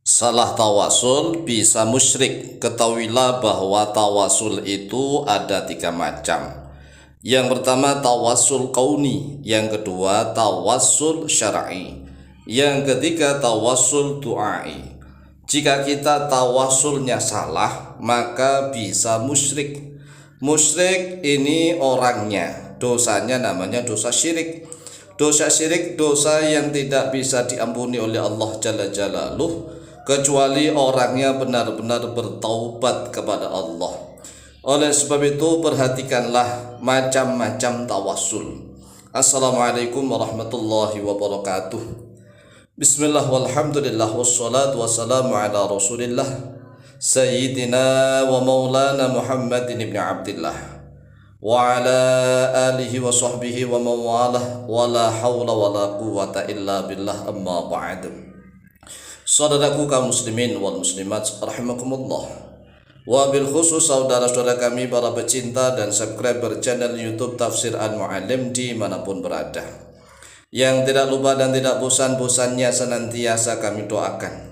Salah tawasul bisa musyrik. Ketahuilah bahwa tawasul itu ada 3 macam. Yang pertama tawasul kauni, yang kedua tawasul syar'i, yang ketiga tawasul du'ai. Jika kita tawasulnya salah, maka bisa musyrik. Musyrik ini orangnya, dosanya namanya dosa syirik. Dosa syirik, dosa yang tidak bisa diampuni oleh Allah Jalla Jalaluh kecuali orangnya benar-benar bertaubat kepada Allah. Oleh sebab itu perhatikanlah macam-macam tawasul. Assalamualaikum warahmatullahi wabarakatuh. Bismillah walhamdulillah wassalatu wassalamu ala rasulillah Sayyidina wa maulana Muhammadin ibn Abdillah wa ala alihi wa sahbihi wa mawalah wa la hawla wa la quwata illa billah, amma ba'd. Saudaraku kaum muslimin wal muslimat rahimakumullah, wabil khusus saudara-saudara kami para pecinta dan subscriber channel YouTube Tafsir Al-Mu'allim dimanapun berada, yang tidak lupa dan tidak bosan-bosannya senantiasa kami doakan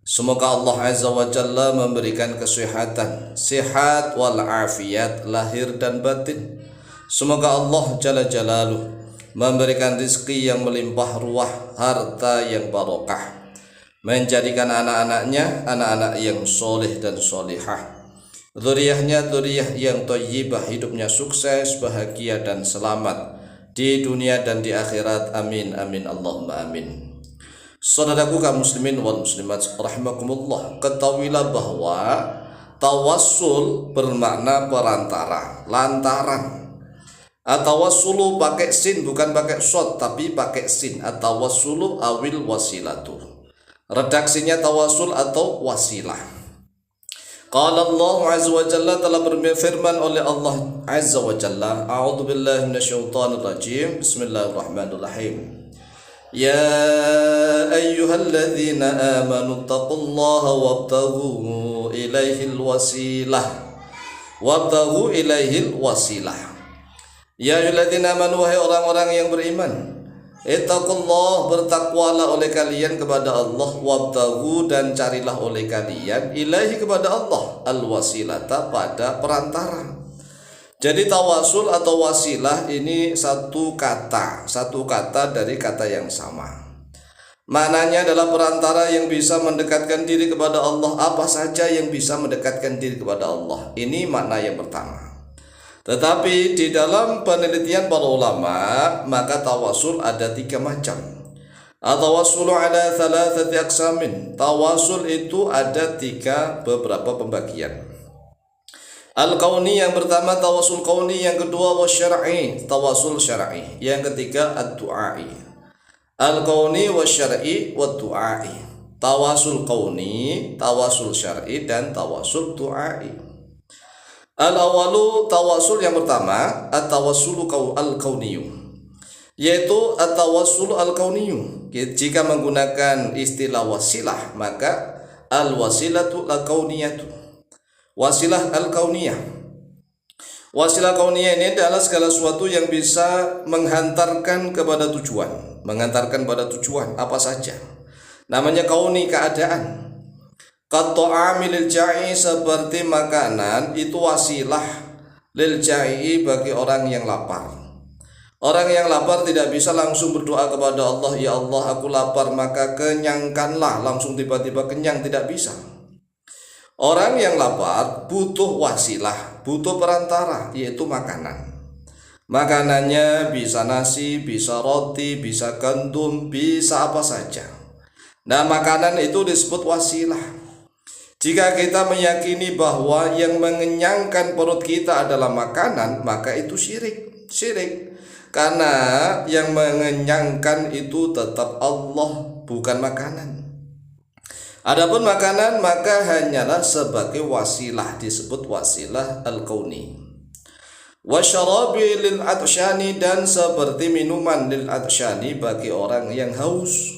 semoga Allah Azza wa Jalla memberikan kesehatan, sehat wal afiat lahir dan batin. Semoga Allah Jalla Jalaluh memberikan rizki yang melimpah ruah, harta yang barokah, menjadikan anak-anaknya anak-anak yang soleh dan solihah, dzurriyyahnya dzurriyyah yang thayyibah, hidupnya sukses, bahagia dan selamat di dunia dan di akhirat. Amin amin Allahumma amin. Saudaraku kaum muslimin wal muslimat rahimakumullah, ketahuilah bahwa tawassul bermakna perantara, lantaran. Atawassulu pakai sin, bukan pakai shad tapi pakai sin. Atawassulu awil wasilatu, redaksinya tawasul atau wasilah. Qala Allah Azza wa Jalla, telah berfirman oleh Allah Azza wa Jalla, a'udzu billahi minasyaitonir rajim, bismillahirrahmanirrahim. Ya ayyuhalladzina amanu taqullaha wabtaghu ilaihil wasilah, wabtaghu ilaihil wasilah. Ya ayyuhalladzina amanu, wahai orang-orang yang beriman, ittaqullah, bertakwalah oleh kalian kepada Allah, wabtaghu, dan carilah oleh kalian, ilaihi, kepada Allah, al-wasilata, pada perantara. Jadi tawasul atau wasilah ini satu kata dari kata yang sama. Maknanya adalah perantara yang bisa mendekatkan diri kepada Allah. Apa saja yang bisa mendekatkan diri kepada Allah, ini makna yang pertama. Tetapi di dalam penelitian para ulama, maka tawasul ada 3 macam. At-tawassulu ala thalathati aqsamin. Tawasul itu ada 3 beberapa pembagian. Al-kauni, yang pertama tawasul kauni, yang kedua wasyar'i, tawasul syar'i, yang ketiga ad-du'ai. Al-kauni wasyar'i wad-du'ai. Tawasul kauni, tawasul syar'i, dan tawasul du'ai. Al-awalu, tawasul yang pertama, at-tawassulu al-kauniyu, yaitu at-tawassulu al-kauniyu. Jika menggunakan istilah wasilah, maka al-wasilatu al-kauniyatu, wasilah al-kauniyah. Wasilah kauniyah ini adalah segala sesuatu yang bisa menghantarkan kepada tujuan, mengantarkan pada tujuan apa saja. Namanya kauni, keadaan. Qat'ami lil ja'i, seperti makanan itu wasilah lil ja'i, bagi orang yang lapar. Orang yang lapar tidak bisa langsung berdoa kepada Allah, ya Allah aku lapar maka kenyangkanlah, langsung tiba-tiba kenyang, tidak bisa. Orang yang lapar butuh wasilah, butuh perantara, yaitu makanan. Makanannya bisa nasi, bisa roti, bisa gandum, bisa apa saja. Nah, makanan itu disebut wasilah. Jika kita meyakini bahwa yang mengenyangkan perut kita adalah makanan, maka itu syirik. Karena yang mengenyangkan itu tetap Allah, bukan makanan. Adapun makanan maka hanyalah sebagai wasilah, disebut wasilah al-kauni. Wasyarabi lil atsyani, dan seperti minuman lil atsyani, bagi orang yang haus.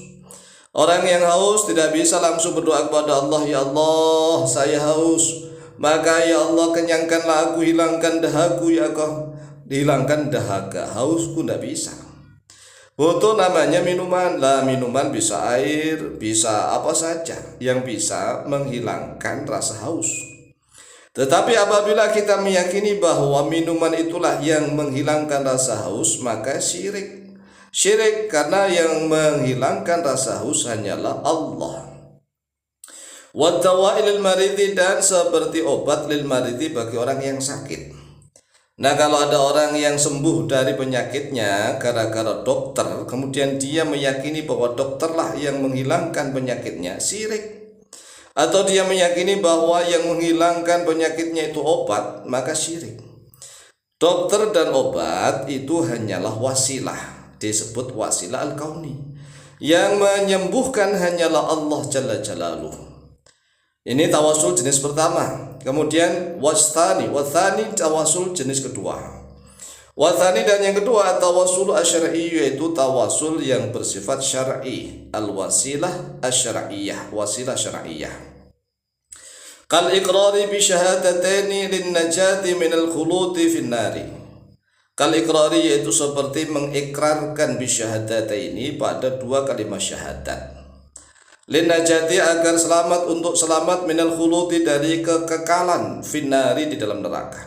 Orang yang haus tidak bisa langsung berdoa kepada Allah, ya Allah saya haus, maka ya Allah kenyangkanlah aku, hilangkan dahaku ya Allah. Dihilangkan dahaga, hausku, tidak bisa. Butuh namanya minuman. Lah minuman bisa air, bisa apa saja yang bisa menghilangkan rasa haus. Tetapi apabila kita meyakini bahwa minuman itulah yang menghilangkan rasa haus, maka syirik. Syirik karena yang menghilangkan rasa haus hanyalah Allah. Wa dawa'i lil maridi, dan seperti obat lil maridi bagi orang yang sakit. Nah, kalau ada orang yang sembuh dari penyakitnya gara-gara dokter, kemudian dia meyakini bahwa dokterlah yang menghilangkan penyakitnya, syirik. Atau dia meyakini bahwa yang menghilangkan penyakitnya itu obat, maka syirik. Dokter dan obat itu hanyalah wasilah, disebut wasilah al-kauni. Yang menyembuhkan hanyalah Allah Jalla Jalaluhu. Ini tawasul jenis pertama. Kemudian wathani tawasul jenis kedua. Wathani, dan yang kedua tawasul asy'ari, yaitu tawasul yang bersifat syar'i, al-wasilah asy'ariyah, wasilah syar'iyah. Kal iqrari bi syahadataini lin najati minal khuludi fin nari. Kal iqrari, yaitu seperti mengikrarkan bi syahadataini pada dua kalimat syahadat. Linajati, agar selamat, untuk selamat minal khuludi, dari kekekalan finnari, di dalam neraka.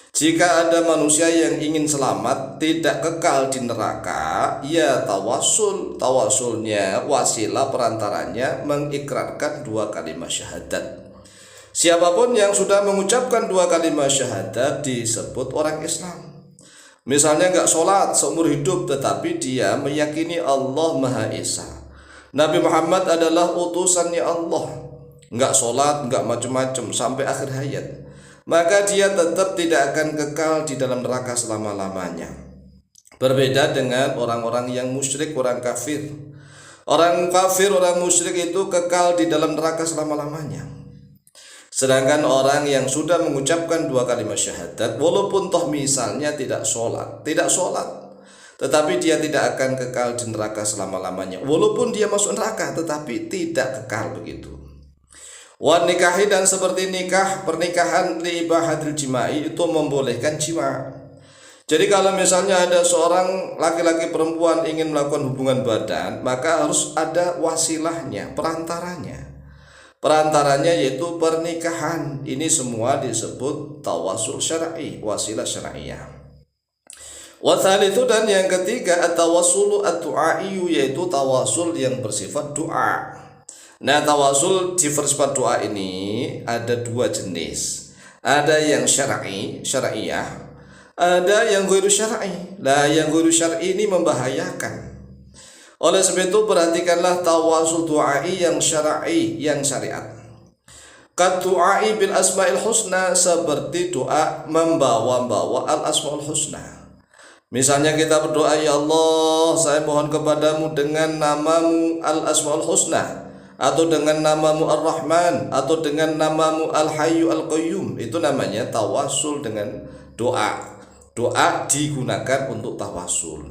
Jika ada manusia yang ingin selamat tidak kekal di neraka, ya tawasulnya wasilah perantaranya mengikrarkan dua kalimat syahadat. Siapapun yang sudah mengucapkan dua kalimat syahadat disebut orang Islam. Misalnya nggak sholat seumur hidup, tetapi dia meyakini Allah Maha Esa, Nabi Muhammad adalah utusannya Allah, nggak sholat, nggak macam-macam sampai akhir hayat, maka dia tetap tidak akan kekal di dalam neraka selama-lamanya. Berbeda dengan orang-orang yang musyrik, orang kafir. Orang kafir, orang musyrik itu kekal di dalam neraka selama-lamanya. Sedangkan orang yang sudah mengucapkan dua kalimat syahadat, walaupun toh misalnya tidak sholat, tetapi dia tidak akan kekal di neraka selama-lamanya. Walaupun dia masuk neraka, tetapi tidak kekal begitu. Wan nikahi, dan seperti nikah, pernikahan li ibahatil jima'i, itu membolehkan jima'. Jadi kalau misalnya ada seorang laki-laki perempuan ingin melakukan hubungan badan, maka harus ada wasilahnya, perantaranya. Perantaranya yaitu pernikahan. Ini semua disebut tawasul syar'i, wasilah syar'iyah. Wathalithu, dan yang ketiga at-tawassulu ad-du'ai, yaitu tawasul yang bersifat doa. Nah, tawasul bersifat doa ini ada dua jenis. Ada yang syar'i, syar'iyah, ada yang ghairu syar'i. Lah, yang ghairu syar'i ini membahayakan. Oleh sebab itu perhatikanlah tawasul du'ai yang syar'i, yang syariat. Kat du'ai bil asma'il husna, seperti doa membawa-bawa al asma'ul husna. Misalnya kita berdoa, ya Allah, saya mohon kepadamu dengan namamu al-asma'ul husna, atau dengan namamu ar-Rahman, atau dengan namamu al-Hayyu al-Qayyum. Itu namanya tawasul dengan doa. Doa digunakan untuk tawasul.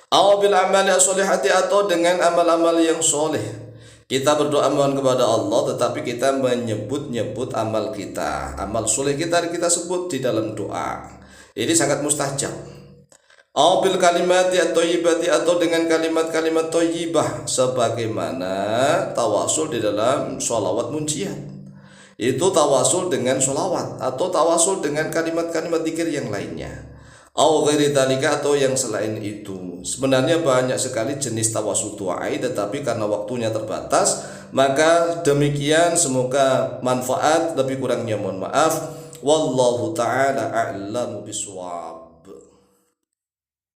Aw bil amali as-solihati, atau dengan amal-amal yang soleh. Kita berdoa mohon kepada Allah, tetapi kita menyebut-nyebut amal kita, amal soleh kita sebut di dalam doa. Ini sangat mustajab. Aw bil kalimati at-thayyibati, atau dengan kalimat-kalimat thayyibah, sebagaimana tawasul di dalam sholawat munjiat. Itu tawasul dengan sholawat, atau tawasul dengan kalimat-kalimat dzikir yang lainnya. Aw ghairi dzalika, atau yang selain itu. Sebenarnya banyak sekali jenis tawasul du'ai, tetapi karena waktunya terbatas, maka demikian. Semoga manfaat, lebih kurangnya mohon maaf. Wallahu ta'ala a'lamu bishawab.